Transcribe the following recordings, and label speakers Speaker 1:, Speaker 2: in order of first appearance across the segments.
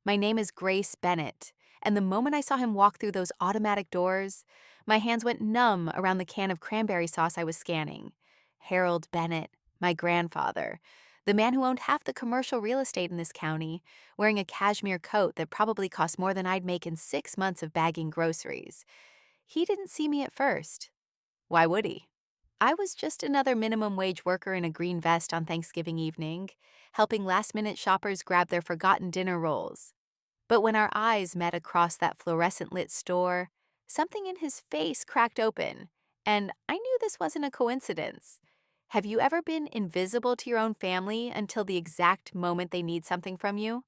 Speaker 1: My name is Grace Bennett, and the moment I saw him walk through those automatic doors, my hands went numb around the can of cranberry sauce I was scanning. Harold Bennett, my grandfather, the man who owned half the commercial real estate in this county, wearing a cashmere coat that probably cost more than I'd make in 6 months of bagging groceries. He didn't see me at first. Why would he? I was just another minimum wage worker in a green vest on Thanksgiving evening, helping last minute shoppers grab their forgotten dinner rolls. But when our eyes met across that fluorescent lit store, something in his face cracked open, and I knew this wasn't a coincidence. Have you ever been invisible to your own family until the exact moment they need something from you?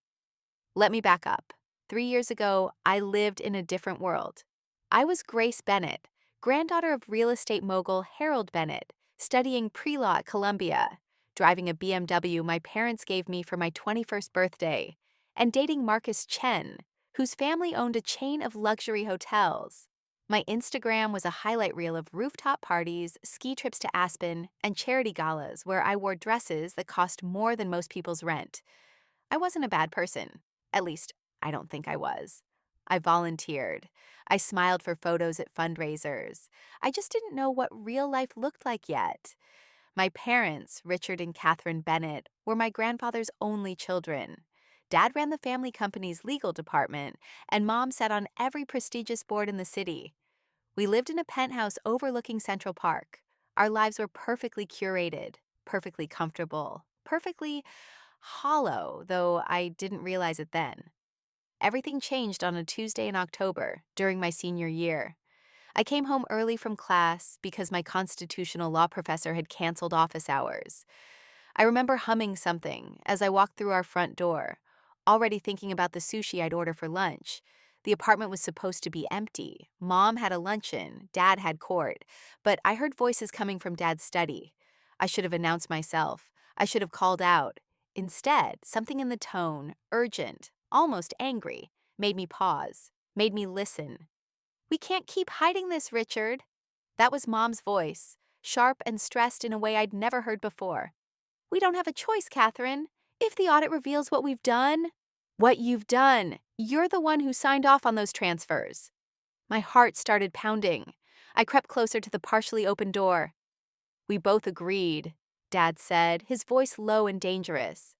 Speaker 1: Let me back up. 3 years ago, I lived in a different world. I was Grace Bennett, granddaughter of real estate mogul Harold Bennett, studying pre-law at Columbia, driving a BMW my parents gave me for my 21st birthday, and dating Marcus Chen, whose family owned a chain of luxury hotels. My Instagram was a highlight reel of rooftop parties, ski trips to Aspen, and charity galas where I wore dresses that cost more than most people's rent. I wasn't a bad person. At least, I don't think I was. I volunteered. I smiled for photos at fundraisers. I just didn't know what real life looked like yet. My parents, Richard and Catherine Bennett, were my grandfather's only children. Dad ran the family company's legal department, and Mom sat on every prestigious board in the city. We lived in a penthouse overlooking Central Park. Our lives were perfectly curated, perfectly comfortable, perfectly hollow, though I didn't realize it then. Everything changed on a Tuesday in October, during my senior year. I came home early from class because my constitutional law professor had canceled office hours. I remember humming something as I walked through our front door, already thinking about the sushi I'd order for lunch. The apartment was supposed to be empty. Mom had a luncheon, Dad had court, but I heard voices coming from Dad's study. I should have announced myself. I should have called out. Instead, something in the tone, urgent, almost angry, made me pause, made me listen. "We can't keep hiding this, Richard." That was Mom's voice, sharp and stressed in a way I'd never heard before. "We don't have a choice, Catherine. If the audit reveals what we've done—" "What you've done. You're the one who signed off on those transfers." My heart started pounding. I crept closer to the partially open door. "We both agreed," Dad said, his voice low and dangerous.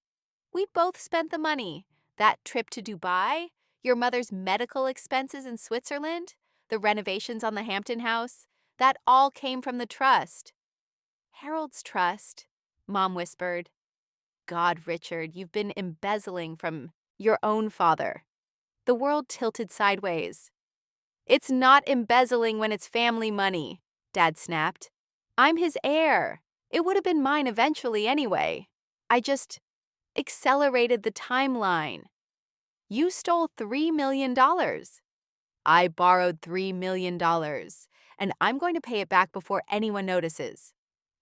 Speaker 1: "We both spent the money. That trip to Dubai, your mother's medical expenses in Switzerland, the renovations on the Hampton house, that all came from the trust." "Harold's trust," Mom whispered. "God, Richard, you've been embezzling from your own father." The world tilted sideways. "It's not embezzling when it's family money," Dad snapped. "I'm his heir. It would have been mine eventually anyway. I just accelerated the timeline." "You stole $3 million. I borrowed $3 million, and I'm going to pay it back before anyone notices."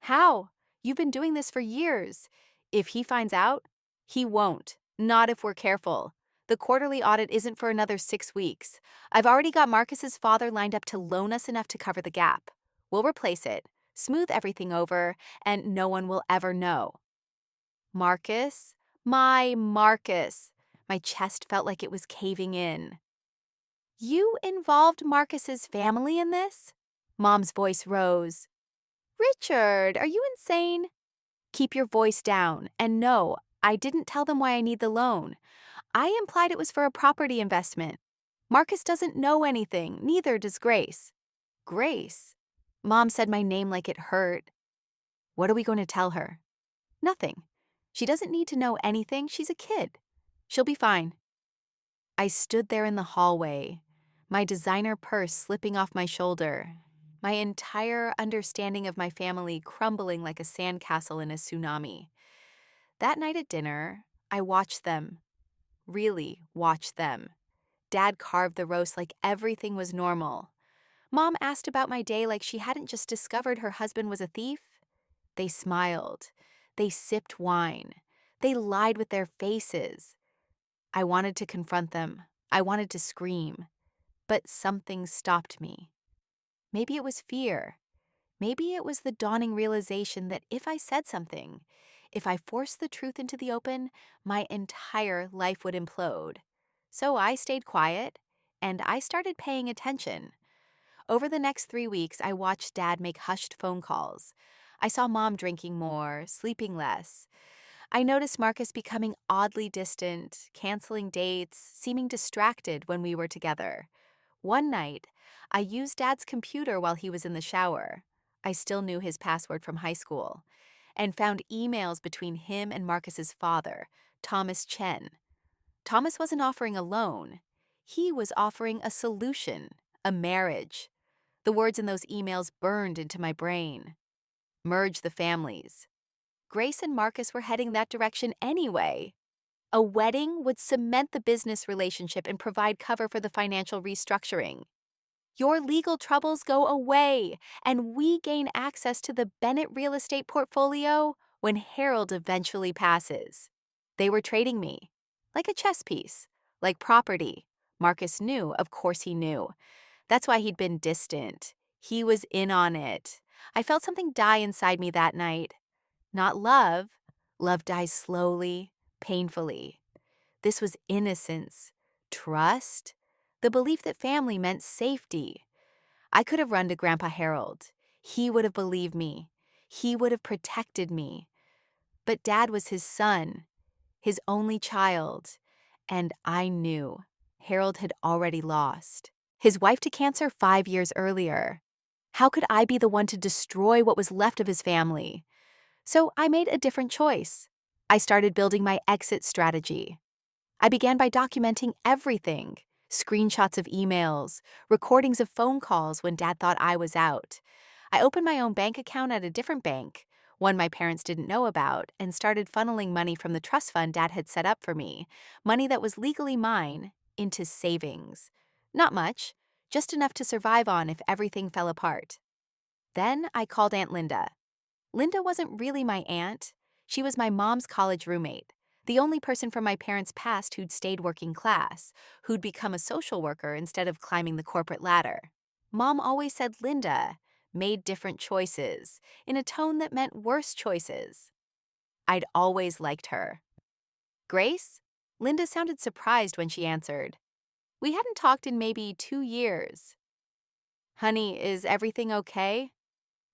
Speaker 1: "How? You've been doing this for years. If he finds out, he won't. Not if we're careful. The quarterly audit isn't for another 6 weeks. I've already got Marcus's father lined up to loan us enough to cover the gap. We'll replace it, smooth everything over, and no one will ever know." Marcus? My Marcus. My chest felt like it was caving in. "You involved Marcus's family in this?" Mom's voice rose. "Richard, are you insane?" "Keep your voice down. And no, I didn't tell them why I need the loan. I implied it was for a property investment. Marcus doesn't know anything, neither does Grace." "Grace?" Mom said my name like it hurt. "What are we going to tell her?" "Nothing. She doesn't need to know anything. She's a kid. She'll be fine." I stood there in the hallway, my designer purse slipping off my shoulder, my entire understanding of my family crumbling like a sandcastle in a tsunami. That night at dinner, I watched them, really watched them. Dad carved the roast like everything was normal. Mom asked about my day like she hadn't just discovered her husband was a thief. They smiled. They sipped wine. They lied with their faces. I wanted to confront them. I wanted to scream. But something stopped me. Maybe it was fear. Maybe it was the dawning realization that if I said something, if I forced the truth into the open, my entire life would implode. So I stayed quiet, and I started paying attention. Over the next 3 weeks, I watched Dad make hushed phone calls. I saw Mom drinking more, sleeping less. I noticed Marcus becoming oddly distant, canceling dates, seeming distracted when we were together. One night, I used Dad's computer while he was in the shower. I still knew his password from high school, and found emails between him and Marcus's father, Thomas Chen. Thomas wasn't offering a loan. He was offering a solution, a marriage. The words in those emails burned into my brain. Merge the families. Grace and Marcus were heading that direction anyway. A wedding would cement the business relationship and provide cover for the financial restructuring. Your legal troubles go away, and we gain access to the Bennett real estate portfolio when Harold eventually passes. They were trading me, like a chess piece, like property. Marcus knew, of course he knew. That's why he'd been distant. He was in on it. I felt something die inside me that night. Not love. Love dies slowly, painfully. This was innocence, trust, the belief that family meant safety. I could have run to Grandpa Harold. He would have believed me. He would have protected me. But Dad was his son, his only child. And I knew Harold had already lost his wife to cancer 5 years earlier. How could I be the one to destroy what was left of his family? So I made a different choice. I started building my exit strategy. I began by documenting everything: screenshots of emails, recordings of phone calls when Dad thought I was out. I opened my own bank account at a different bank, one my parents didn't know about, and started funneling money from the trust fund Dad had set up for me, money that was legally mine, into savings. Not much, just enough to survive on if everything fell apart. Then I called Aunt Linda. Linda wasn't really my aunt. She was my mom's college roommate, the only person from my parents' past who'd stayed working class, who'd become a social worker instead of climbing the corporate ladder. Mom always said Linda made different choices, in a tone that meant worse choices. I'd always liked her. Grace? Linda sounded surprised when she answered. We hadn't talked in maybe 2 years. Honey, is everything okay?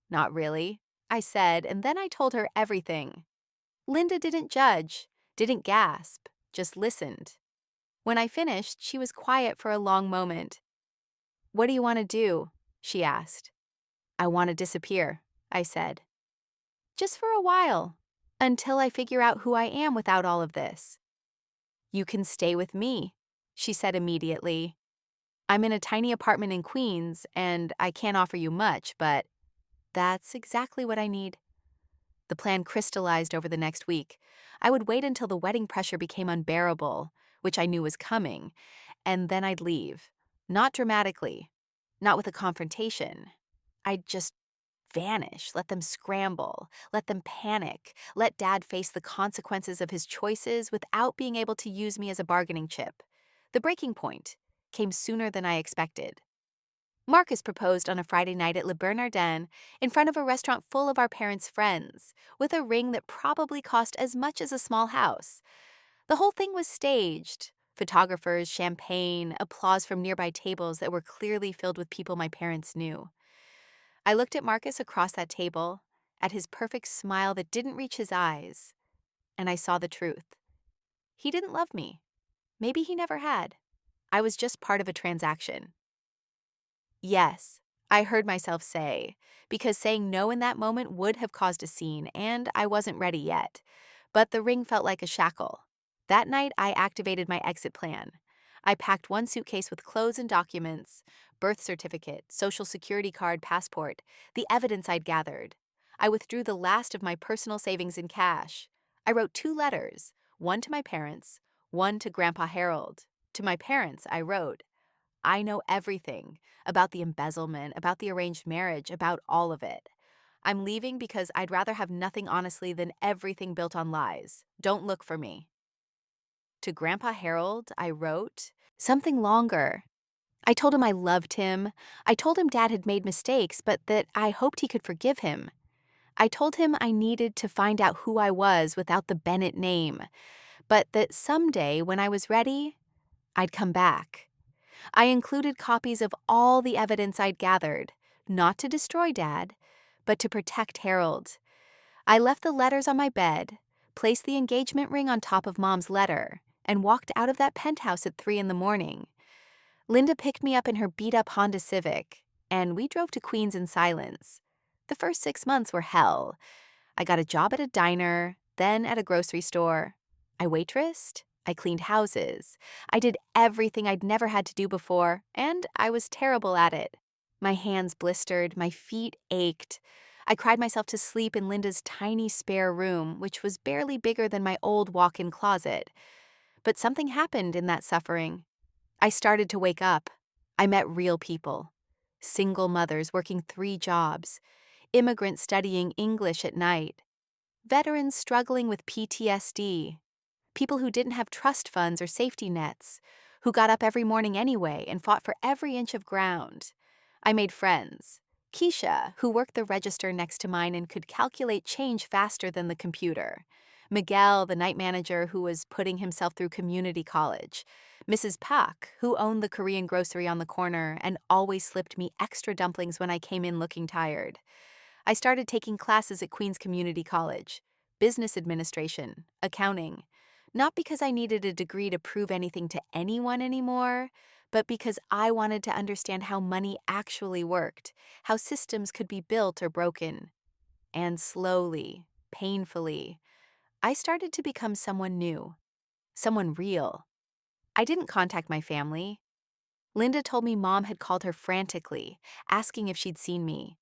Speaker 1: Not really, I said, and then I told her everything. Linda didn't judge, didn't gasp, just listened. When I finished, she was quiet for a long moment. What do you want to do? She asked. I want to disappear, I said. Just for a while, until I figure out who I am without all of this. You can stay with me, she said immediately. I'm in a tiny apartment in Queens, and I can't offer you much, but that's exactly what I need. The plan crystallized over the next week. I would wait until the wedding pressure became unbearable, which I knew was coming, and then I'd leave. Not dramatically, not with a confrontation. I'd just vanish, let them scramble, let them panic, let Dad face the consequences of his choices without being able to use me as a bargaining chip. The breaking point came sooner than I expected. Marcus proposed on a Friday night at Le Bernardin in front of a restaurant full of our parents' friends, with a ring that probably cost as much as a small house. The whole thing was staged. Photographers, champagne, applause from nearby tables that were clearly filled with people my parents knew. I looked at Marcus across that table, at his perfect smile that didn't reach his eyes, and I saw the truth. He didn't love me. Maybe he never had. I was just part of a transaction. Yes, I heard myself say, because saying no in that moment would have caused a scene, and I wasn't ready yet. But the ring felt like a shackle. That night, I activated my exit plan. I packed one suitcase with clothes and documents: birth certificate, social security card, passport, the evidence I'd gathered. I withdrew the last of my personal savings in cash. I wrote 2 letters, one to my parents, one to Grandpa Harold. To my parents, I wrote, I know everything about the embezzlement, about the arranged marriage, about all of it. I'm leaving because I'd rather have nothing honestly than everything built on lies. Don't look for me. To Grandpa Harold, I wrote something longer. I told him I loved him. I told him Dad had made mistakes, but that I hoped he could forgive him. I told him I needed to find out who I was without the Bennett name, but that someday, when I was ready, I'd come back. I included copies of all the evidence I'd gathered, not to destroy Dad, but to protect Harold. I left the letters on my bed, placed the engagement ring on top of Mom's letter, and walked out of that penthouse at 3 in the morning. Linda picked me up in her beat-up Honda Civic, and we drove to Queens in silence. The first 6 months were hell. I got a job at a diner, then at a grocery store. I waitressed, I cleaned houses. I did everything I'd never had to do before, and I was terrible at it. My hands blistered, my feet ached. I cried myself to sleep in Linda's tiny spare room, which was barely bigger than my old walk-in closet. But something happened in that suffering. I started to wake up. I met real people. Single mothers working 3 jobs, immigrants studying English at night, veterans struggling with PTSD, people who didn't have trust funds or safety nets, who got up every morning anyway and fought for every inch of ground. I made friends. Keisha, who worked the register next to mine and could calculate change faster than the computer. Miguel, the night manager who was putting himself through community college. Mrs. Pak, who owned the Korean grocery on the corner and always slipped me extra dumplings when I came in looking tired. I started taking classes at Queens Community College, business administration, accounting, not because I needed a degree to prove anything to anyone anymore, but because I wanted to understand how money actually worked, how systems could be built or broken. And slowly, painfully, I started to become someone new, someone real. I didn't contact my family. Linda told me Mom had called her frantically, asking if she'd seen me.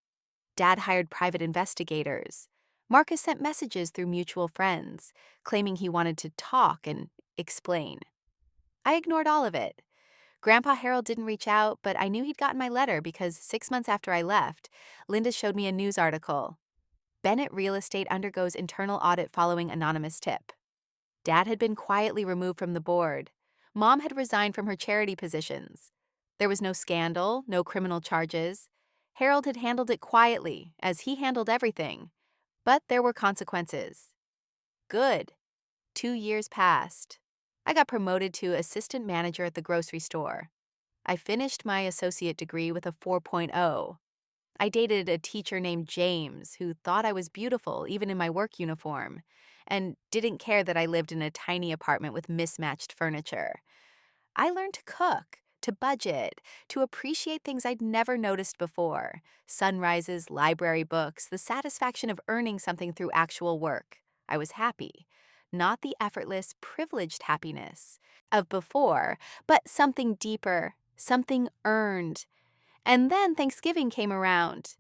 Speaker 1: Dad hired private investigators. Marcus sent messages through mutual friends, claiming he wanted to talk and explain. I ignored all of it. Grandpa Harold didn't reach out, but I knew he'd gotten my letter because 6 months after I left, Linda showed me a news article. Bennett Real Estate undergoes internal audit following anonymous tip. Dad had been quietly removed from the board. Mom had resigned from her charity positions. There was no scandal, no criminal charges. Harold had handled it quietly, as he handled everything. But there were consequences. Good. 2 years passed. I got promoted to assistant manager at the grocery store. I finished my associate degree with a 4.0. I dated a teacher named James who thought I was beautiful even in my work uniform, and didn't care that I lived in a tiny apartment with mismatched furniture. I learned to cook, to budget, to appreciate things I'd never noticed before. Sunrises, library books, the satisfaction of earning something through actual work. I was happy. Not the effortless, privileged happiness of before, but something deeper, something earned. And then Thanksgiving came around.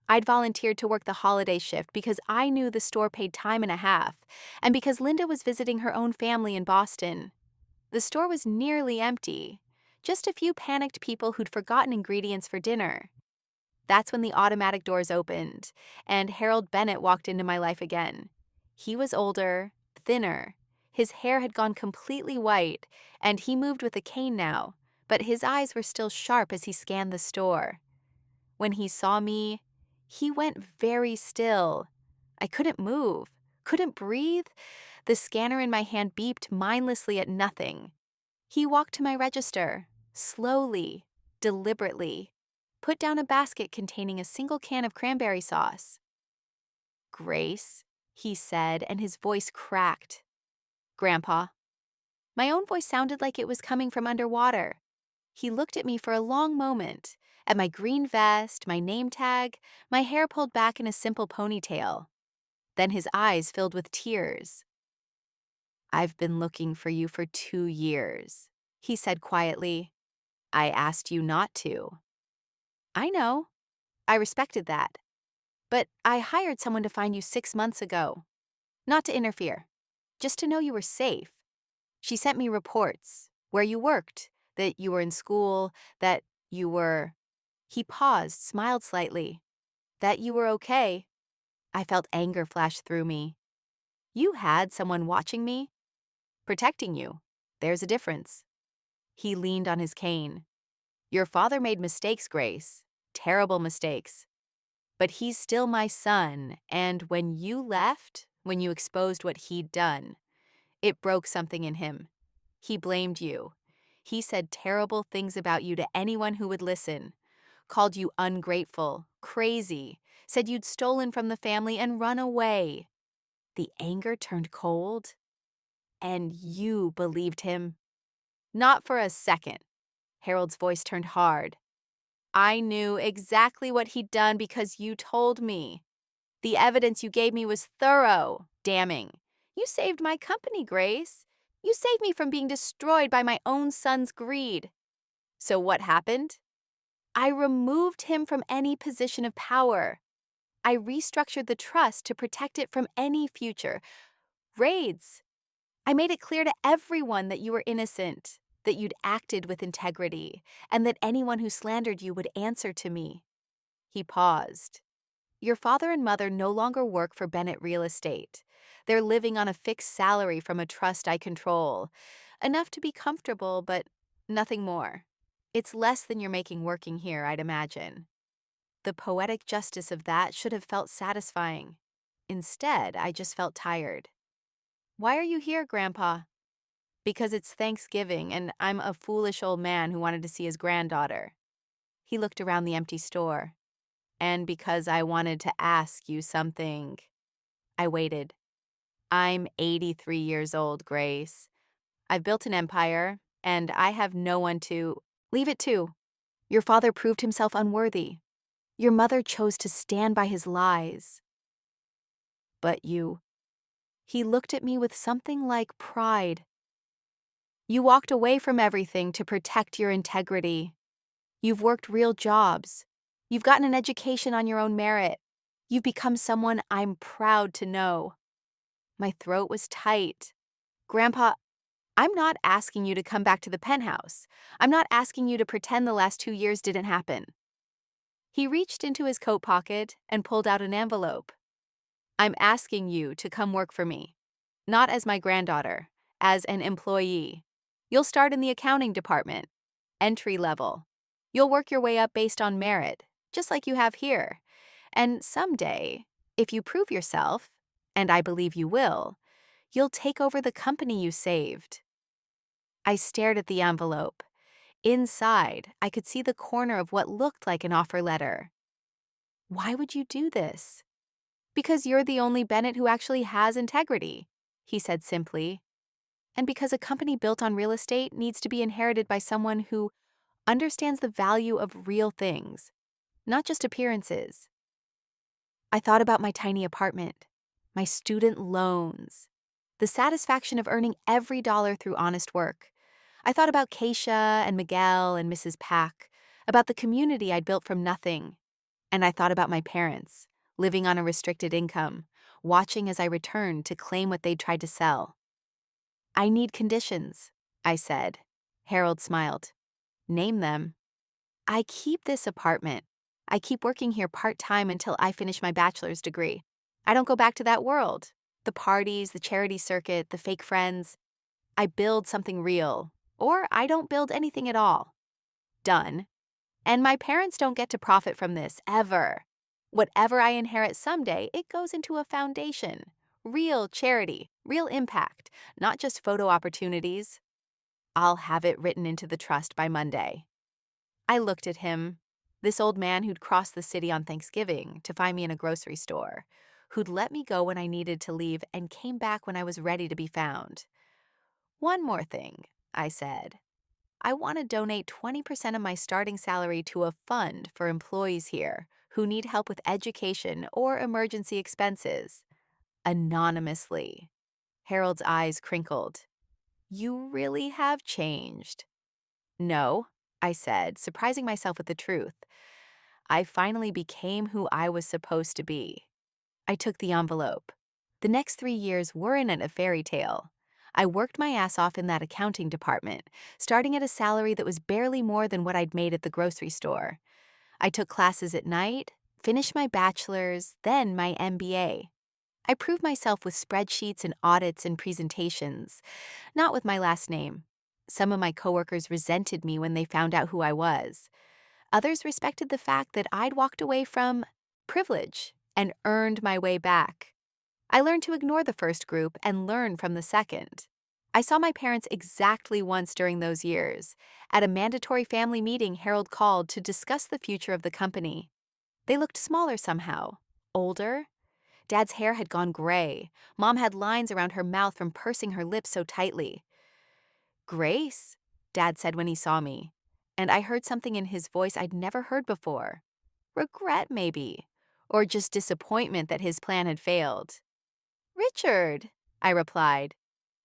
Speaker 1: I'd volunteered to work the holiday shift because I knew the store paid time and a half, and because Linda was visiting her own family in Boston. The store was nearly empty. Just a few panicked people who'd forgotten ingredients for dinner. That's when the automatic doors opened, and Harold Bennett walked into my life again. He was older, thinner. His hair had gone completely white, and he moved with a cane now, but his eyes were still sharp as he scanned the store. When he saw me, he went very still. I couldn't move, couldn't breathe. The scanner in my hand beeped mindlessly at nothing. He walked to my register, slowly, deliberately, put down a basket containing a single can of cranberry sauce. "Grace," he said, and his voice cracked. "Grandpa." My own voice sounded like it was coming from underwater. He looked at me for a long moment, at my green vest, my name tag, my hair pulled back in a simple ponytail. Then his eyes filled with tears. "I've been looking for you for 2 years," he said quietly. "I asked you not to." "I know." I respected that. "But I hired someone to find you 6 months ago. Not to interfere. Just to know you were safe. She sent me reports. Where you worked. That you were in school. That you were—" He paused, smiled slightly. "That you were okay." I felt anger flash through me. "You had someone watching me? Protecting you. There's a difference." He leaned on his cane. "Your father made mistakes, Grace. Terrible mistakes. But he's still my son, and when you left, when you exposed what he'd done, it broke something in him. He blamed you. He said terrible things about you to anyone who would listen, called you ungrateful, crazy, said you'd stolen from the family and run away. The anger turned cold, and you believed him. Not for a second. Harold's voice turned hard. I knew exactly what he'd done because you told me. The evidence you gave me was thorough, damning. You saved my company, Grace. You saved me from being destroyed by my own son's greed. So what happened? I removed him from any position of power. I restructured the trust to protect it from any future raids. I made it clear to everyone that you were innocent, that you'd acted with integrity, and that anyone who slandered you would answer to me. He paused. Your father and mother no longer work for Bennett Real Estate. They're living on a fixed salary from a trust I control. Enough to be comfortable, but nothing more. It's less than you're making working here, I'd imagine. The poetic justice of that should have felt satisfying. Instead, I just felt tired. Why are you here, Grandpa? Because it's Thanksgiving and I'm a foolish old man who wanted to see his granddaughter. He looked around the empty store. And because I wanted to ask you something. I waited. I'm 83 years old, Grace. I've built an empire, and I have no one to. Leave it to. Your father proved himself unworthy. Your mother chose to stand by his lies. But you. He looked at me with something like pride. You walked away from everything to protect your integrity. You've worked real jobs. You've gotten an education on your own merit. You've become someone I'm proud to know. My throat was tight. Grandpa, I'm not asking you to come back to the penthouse. I'm not asking you to pretend the last 2 years didn't happen. He reached into his coat pocket and pulled out an envelope. I'm asking you to come work for me. Not as my granddaughter, as an employee. You'll start in the accounting department, entry level. You'll work your way up based on merit, just like you have here. And someday, if you prove yourself, and I believe you will, you'll take over the company you saved. I stared at the envelope. Inside, I could see the corner of what looked like an offer letter. Why would you do this? Because you're the only Bennett who actually has integrity, he said simply. And because a company built on real estate needs to be inherited by someone who understands the value of real things, not just appearances. I thought about my tiny apartment, my student loans, the satisfaction of earning every dollar through honest work. I thought about Keisha and Miguel and Mrs. Pack, about the community I'd built from nothing. And I thought about my parents, living on a restricted income, watching as I returned to claim what they'd tried to sell. I need conditions, I said. Harold smiled. Name them. I keep this apartment. I keep working here part-time until I finish my bachelor's degree. I don't go back to that world. The parties, the charity circuit, the fake friends. I build something real, or I don't build anything at all. Done. And my parents don't get to profit from this, ever. Whatever I inherit someday, it goes into a foundation. Real charity, real impact, not just photo opportunities. I'll have it written into the trust by Monday. I looked at him, this old man who'd crossed the city on Thanksgiving to find me in a grocery store, who'd let me go when I needed to leave and came back when I was ready to be found. One more thing, I said. I want to donate 20% of my starting salary to a fund for employees here who need help with education or emergency expenses. Anonymously. Harold's eyes crinkled. You really have changed. No, I said, surprising myself with the truth. I finally became who I was supposed to be. I took the envelope. The next 3 years weren't a fairy tale. I worked my ass off in that accounting department, starting at a salary that was barely more than what I'd made at the grocery store. I took classes at night, finished my bachelor's, then my MBA. I proved myself with spreadsheets and audits and presentations, not with my last name. Some of my coworkers resented me when they found out who I was. Others respected the fact that I'd walked away from privilege and earned my way back. I learned to ignore the first group and learn from the second. I saw my parents exactly once during those years. At a mandatory family meeting, Harold called to discuss the future of the company. They looked smaller somehow, older. Dad's hair had gone gray. Mom had lines around her mouth from pursing her lips so tightly. Grace, Dad said when he saw me, and I heard something in his voice I'd never heard before. Regret, maybe, or just disappointment that his plan had failed. Richard, I replied,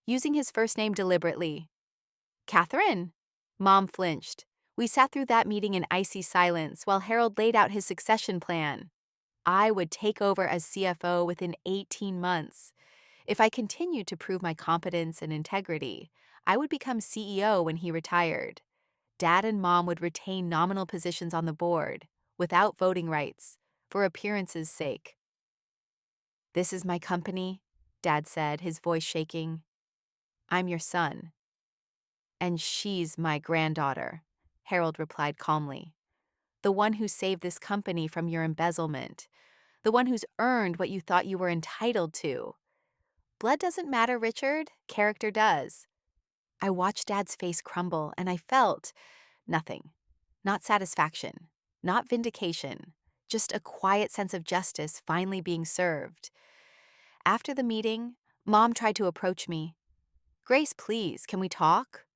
Speaker 1: using his first name deliberately. Catherine. Mom flinched. We sat through that meeting in icy silence while Harold laid out his succession plan. I would take over as CFO within 18 months. If I continued to prove my competence and integrity, I would become CEO when he retired. Dad and Mom would retain nominal positions on the board, without voting rights, for appearance's sake. This is my company, Dad said, his voice shaking. I'm your son. And she's my granddaughter, Harold replied calmly. The one who saved this company from your embezzlement. The one who's earned what you thought you were entitled to. Blood doesn't matter, Richard. Character does. I watched Dad's face crumble, and I felt nothing. Not satisfaction. Not vindication. Just a quiet sense of justice finally being served. After the meeting, Mom tried to approach me. Grace, please, can we talk?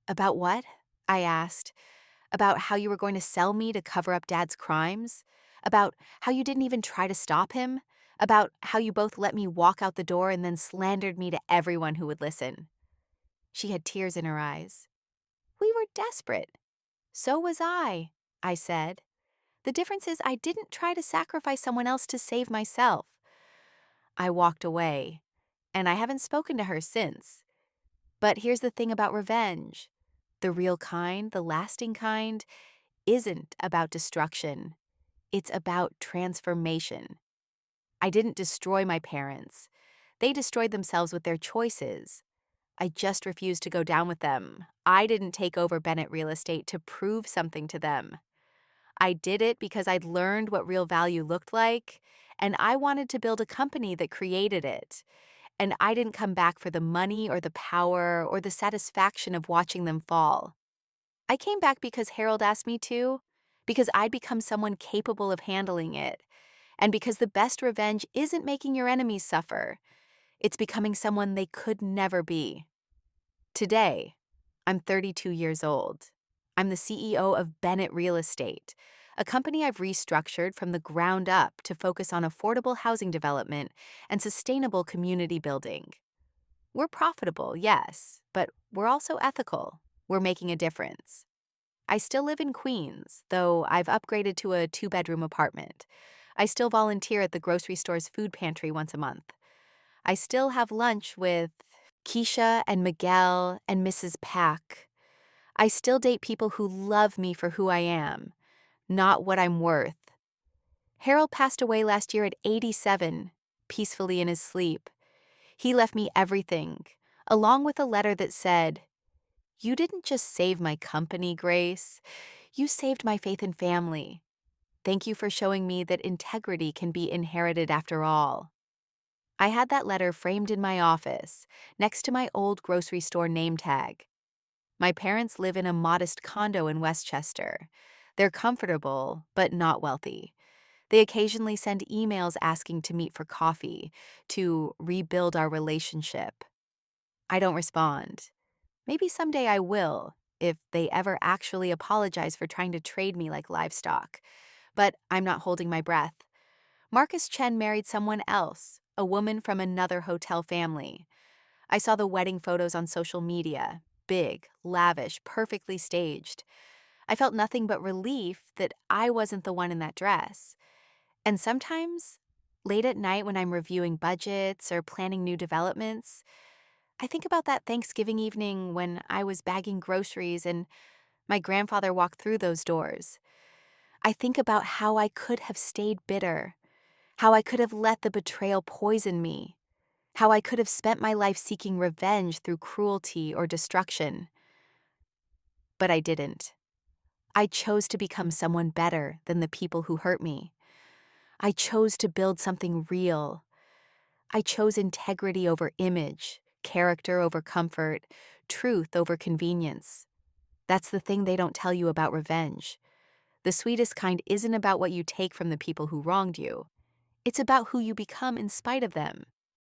Speaker 1: About what? I asked. About how you were going to sell me to cover up Dad's crimes? About how you didn't even try to stop him? About how you both let me walk out the door and then slandered me to everyone who would listen? She had tears in her eyes. We were desperate. So was I said. The difference is I didn't try to sacrifice someone else to save myself. I walked away, and I haven't spoken to her since. But here's the thing about revenge. The real kind, the lasting kind, isn't about destruction. It's about transformation. I didn't destroy my parents. They destroyed themselves with their choices. I just refused to go down with them. I didn't take over Bennett Real Estate to prove something to them. I did it because I'd learned what real value looked like, and I wanted to build a company that created it. And I didn't come back for the money or the power or the satisfaction of watching them fall. I came back because Harold asked me to, because I'd become someone capable of handling it, and because the best revenge isn't making your enemies suffer. It's becoming someone they could never be. Today, I'm 32 years old. I'm the CEO of Bennett Real Estate, a company I've restructured from the ground up to focus on affordable housing development and sustainable community building. We're profitable, yes, but we're also ethical. We're making a difference. I still live in Queens, though I've upgraded to a 2-bedroom apartment. I still volunteer at the grocery store's food pantry once a month. I still have lunch with Keisha and Miguel and Mrs. Pack. I still date people who love me for who I am, not what I'm worth. Harold passed away last year at 87, peacefully in his sleep. He left me everything, along with a letter that said, "You didn't just save my company, Grace. You saved my faith and family. Thank you for showing me that integrity can be inherited after all." I had that letter framed in my office, next to my old grocery store name tag. My parents live in a modest condo in Westchester. They're comfortable, but not wealthy. They occasionally send emails asking to meet for coffee, to rebuild our relationship. I don't respond. Maybe someday I will, if they ever actually apologize for trying to trade me like livestock. But I'm not holding my breath. Marcus Chen married someone else, a woman from another hotel family. I saw the wedding photos on social media, big, lavish, perfectly staged. I felt nothing but relief that I wasn't the one in that dress. And sometimes, late at night when I'm reviewing budgets or planning new developments, I think about that Thanksgiving evening when I was bagging groceries and my grandfather walked through those doors. I think about how I could have stayed bitter, how I could have let the betrayal poison me, how I could have spent my life seeking revenge through cruelty or destruction. But I didn't. I chose to become someone better than the people who hurt me. I chose to build something real. I chose integrity over image, Character over comfort, truth over convenience. That's the thing they don't tell you about revenge. The sweetest kind isn't about what you take from the people who wronged you. It's about who you become in spite of them.